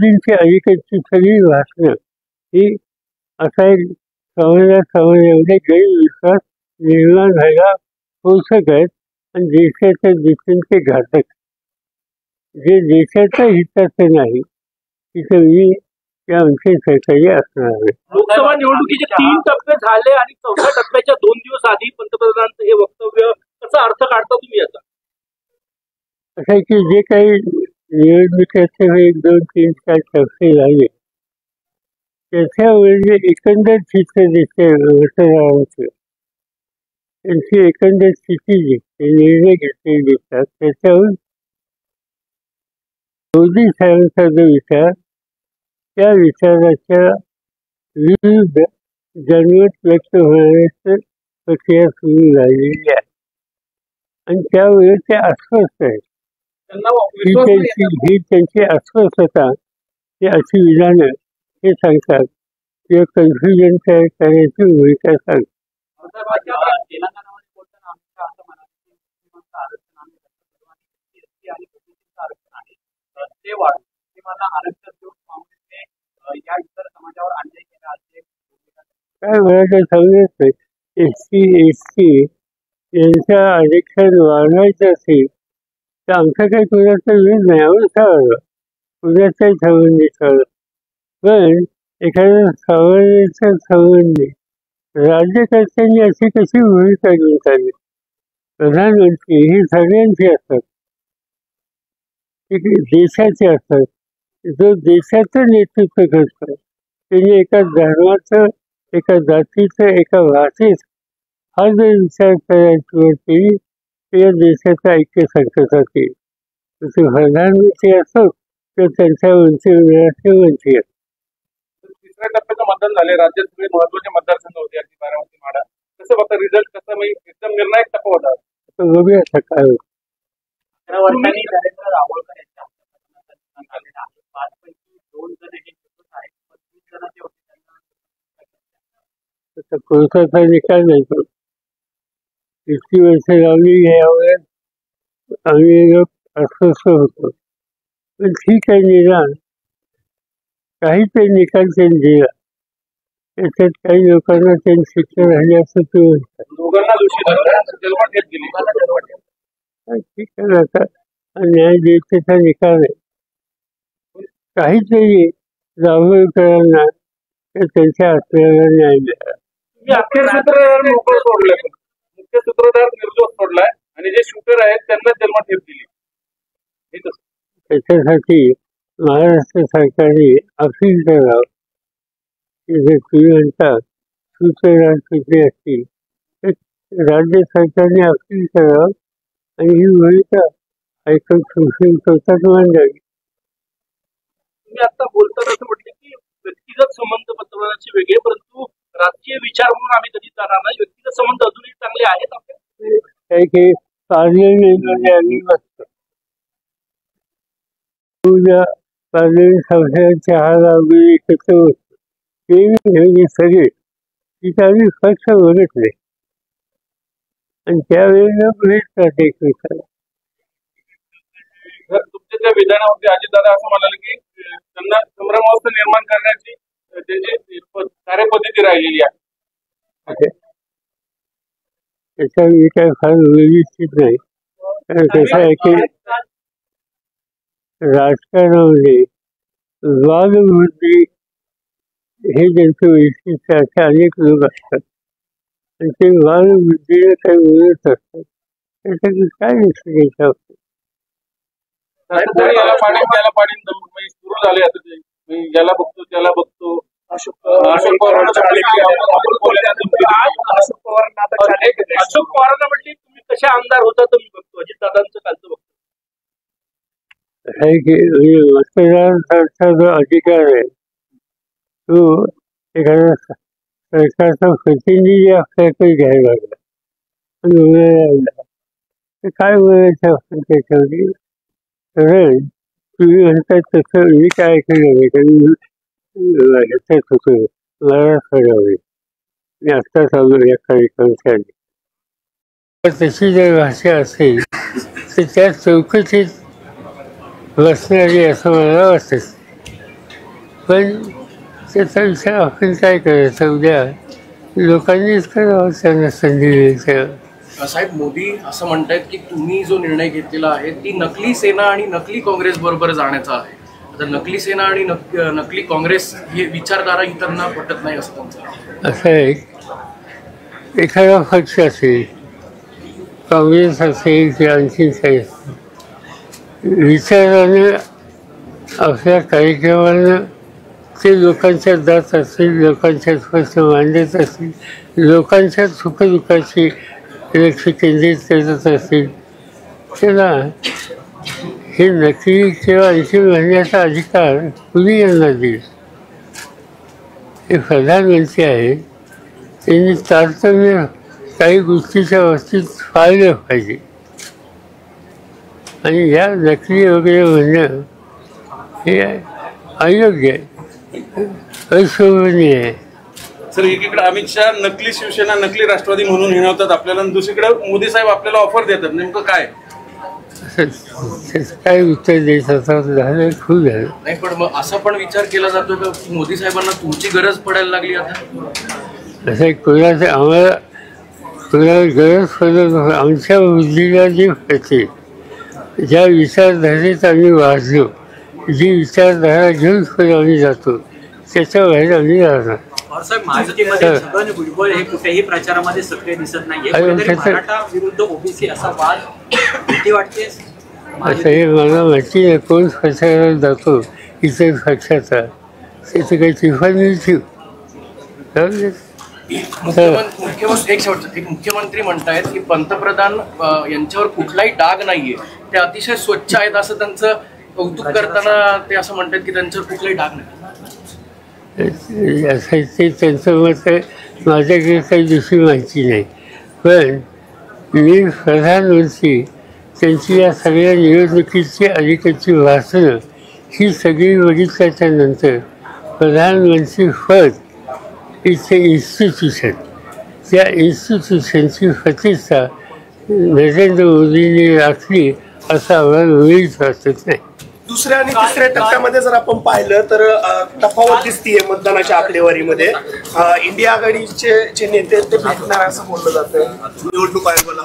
मोदींची अलीकडची सगळी भाषणं ही असा एक समाजामध्ये गैरविश्वास निर्माण व्हायला पोषक आहेत आणि देशाच्या दिशेने ते घातक. जे देशाच्या हिताचं नाही तिथं मी त्या आमचे सहकारी असणार आहे. लोकसभा निवडणुकीचे 3 टप्पे झाले आणि 4थ्या टप्प्याच्या 2 दिवस आधी पंतप्रधानांचं हे वक्तव्य कसा अर्थ काढता तुम्ही याचा? असं आहे की जे काही निवडणुकीचे 1, 2, 3, 4 टप्पे झाले त्याच्यावर जे एकंदर चित्र दिसते मतदारांचं, त्यांची एकंदर स्थिती दिसते, निर्णय घेतलेले दिसतात, त्याच्यावर मोदी साहेबांचा जो विचार त्या विचाराच्या विरुद्ध जनमत व्यक्त होण्याची प्रक्रिया सुरू झालेली आहे आणि त्यावेळी ते अस्वस्थ आहेत. ही त्यांची अस्वस्थता ते अशी विधानं हे सांगतात किंवा कन्फ्युजन तयार करण्याची भूमिका सांगतात. काय मला काही समजत नाही. SC ST यांच्या आरक्षण वाढवायचं असेल तर आमचा काही कुणाचा विरोध नाही, आवडतं कुणाचाही संबंधी सवय. पण एखाद्या सवयीच्या संबंधी राज्यकर्त्यांनी अशी कशी भूमिका घेऊन चालली? प्रधानमंत्री हे सगळ्यांचे असतात, देशाचे असतात. जो देशाचं नेतृत्व करतो त्यांनी एका धर्माचं, एका जातीचं, एका भाषेचं हा जो विचार करायची या देशाचं ऐक्य संकटात येईल. ते प्रधानमंत्री असो तर त्यांच्या उंचीवरचे वंची असतो. 3ऱ्या टप्प्याचं मतदान झाले. राज्यात सगळे महत्वाचे मतदारसंघ होते, अगदी बारामती, माढा. कसं बघता रिझल्ट? कसं एकदम निर्णायक टप्पा होता? बघूया काय होतं. 11 वर्षांनी नरेंद्र दाभोळकर यांच्या हस्ते झालेलं आहे. 5 पैकी 2 जण हे निवडून आहेत, 35 जण जे होते त्यांना कोर्टाचा निकाल नाही तो. इतकी वर्ष लावली यावर आम्ही लोक अस्वस्थ होतो. पण ठीक आहे, निदान काहीतरी निकाल त्यांनी दिला, त्याच्यात काही लोकांना त्यांनी शिक्षा झाली असं ते म्हणतात. दोघांना दोषी धरलं, ठीक आहे, आता न्यायदेशाचा निकाल आहे. काहीतरी दाभोळकरांना त्यांच्या आत्म्याला न्याय मिळाला. मुख्य सूत्रधार निर्दोष सोडलाय आणि जे शूटर आहेत त्यांना जन्मठेप दिली. त्याच्यासाठी महाराष्ट्र सरकारने अपील करावं की जे तुम्ही म्हणता सूत्रधार कुठले असतील तर राज्य सरकारने अपील करावं आणि ही भूमिका ऐकून सुप्रीम कोर्टात मांडावी. तुम्ही आता बोलताना असं म्हटलं की व्यक्तिगत संबंध पंतप्रधानांचे वेगळे, परंतु राजकीय विचार म्हणून आम्ही कधी जाणार नाही. व्यक्तिगत संबंध अजूनही चांगले आहेत आपले. काही पार्लमेंटमध्ये आम्ही बसतो, उद्या पार्लमेंट संसदाच्या हा लागू एकत्र बसतो, ते सगळे तिथं आम्ही पक्ष बघत नाही आणि त्यावेळेला भेटतात एकमेकाला. तुमच्या त्या विधानामध्ये अजितदादा असं म्हणाले की त्यांना संभ्रमावस्था निर्माण करण्याची त्याची कार्यपद्धती राहिलेली आहे. त्याचा मी काय फार व्यवस्थित नाही, कारण कसं आहे की राजकारणामध्ये वादवृत्ती हे ज्यांचं वैशिष्ट्य असे अनेक लोक असतात आणि ते वादवृत्तीला काही बोलत असतात. त्यासाठी काय नसतं त्याच्या सुरू झाले आता ते याला बघतो त्याला बघतो. अशोक पवारांना म्हटले तुम्ही कसे आमदार होता तर मी बघतो. अजितदादांचं कालचं बघतो आहे की मतदारांचा जो अधिकार आहे तो एखाद्या सरकारचा प्रतिनिधी असल्याकडे घ्यायला लागला आणि बोलायला तर काय बोलायचं आपण त्याच्यामध्ये. कारण तुम्ही म्हणतात तसं मी काय ऐकलं नाही, कारण ह्याच्यात होतं मला ठरवले मी आत्ताच आलो या कार्यक्रमासाठी. तर तशी जर भाषा असेल तर त्या चौकशीत बसणारी असं मला वाटतं. पण त्याचा विचार आपण काय करायचा उद्या लोकांनीच करावं त्यांना संधी द्यायचं. साहेब, मोदी असं म्हणतायत की तुम्ही जो निर्णय घेतलेला आहे ती नकली सेना आणि नकली काँग्रेस बरोबर जाण्याचा आहे. आता नकली सेना आणि नकली काँग्रेस हे विचारधारा इतरांना पटत नाही असं त्यांचं. असं आहे, एखादा पक्ष असेल, काँग्रेस असेल किंवा आणखी काही असेल, विचारानं आपल्या कार्यक्रमानं ते लोकांच्या जात असतील, लोकांच्या प्रश्न मांडत असतील, लोकांच्या सुखदुःखाची लक्ष केंद्रित करत असतील, त्याला हे नक्की किंवा आणखी म्हणण्याचा अधिकार कुणी यांना देईल? हे प्रधानमंत्री आहेत, त्यांनी तारतम्य काही गोष्टीच्या बाबतीत पाळलं पाहिजे. आणि या नकली वगैरे म्हणणं हे अयोग्य आहे, अशोभनीय आहे. सर, एकीकडे अमित शहा नकली शिवसेना नकली राष्ट्रवादी म्हणून हिणवतात आपल्याला, आणि दुसरीकडे मोदी साहेब आपल्याला ऑफर देतात. नेमकं काय त्याचं काय उत्तर द्यायचं आता झालं, खूप झालं. नाही, पण मग असा पण विचार केला जातो का की मोदी साहेबांना तुमची गरज पडायला लागली आता? असं कोणाचं आम्हाला कोणाला गरज पडत नाही. आमच्या बुद्धीला जी पडते, ज्या विचारधारेत आम्ही वाढलो, जी विचारधारा घेऊन पुढे आम्ही जातो, त्याच्या बाहेर आम्ही राहणार. साहेब, महायुतीमध्ये छगन भुजबळ हे कुठेही प्रचारामध्ये सक्रिय दिसत नाहीये. मराठा विरुद्ध ओबीसी असा वाद भीती वाटते असं हे मला माहिती नाही कोण प्रचारात जातो इतर पक्षाचा, त्याचं काही टिफानी ठेव. एक मुख्यमंत्री म्हणतायत की पंतप्रधान यांच्यावर कुठलाही डाग नाहीये, ते अतिशय स्वच्छ आहेत असं त्यांचं कौतुक करताना ते असं म्हणतात की त्यांच्यावर कुठलाही डाग नाही. असं ते त्यांचं मत आहे, माझ्याकडे काही दुसरी माहिती नाही. पण मी प्रधानमंत्री त्यांची या सगळ्या निवडणुकीची अलीकडची भाषणं ही सगळी बघितल्याच्या नंतर प्रधानमंत्री पद इथे इन्स्टिट्यूशन, त्या इन्स्टिट्यूशनची प्रतिष्ठा नरेंद्र मोदींनी राखली असं आम्हाला मुळीच वाटत नाही. दुसऱ्या आणि तिसऱ्या टप्प्यामध्ये जर आपण पाहिलं तर तफावत दिसतीये मतदानाच्या आकडेवारीमध्ये. इंडिया आघाडीचे जे नेते ते भेटणार असं बोललं जातं निवडणूक आयोगाला.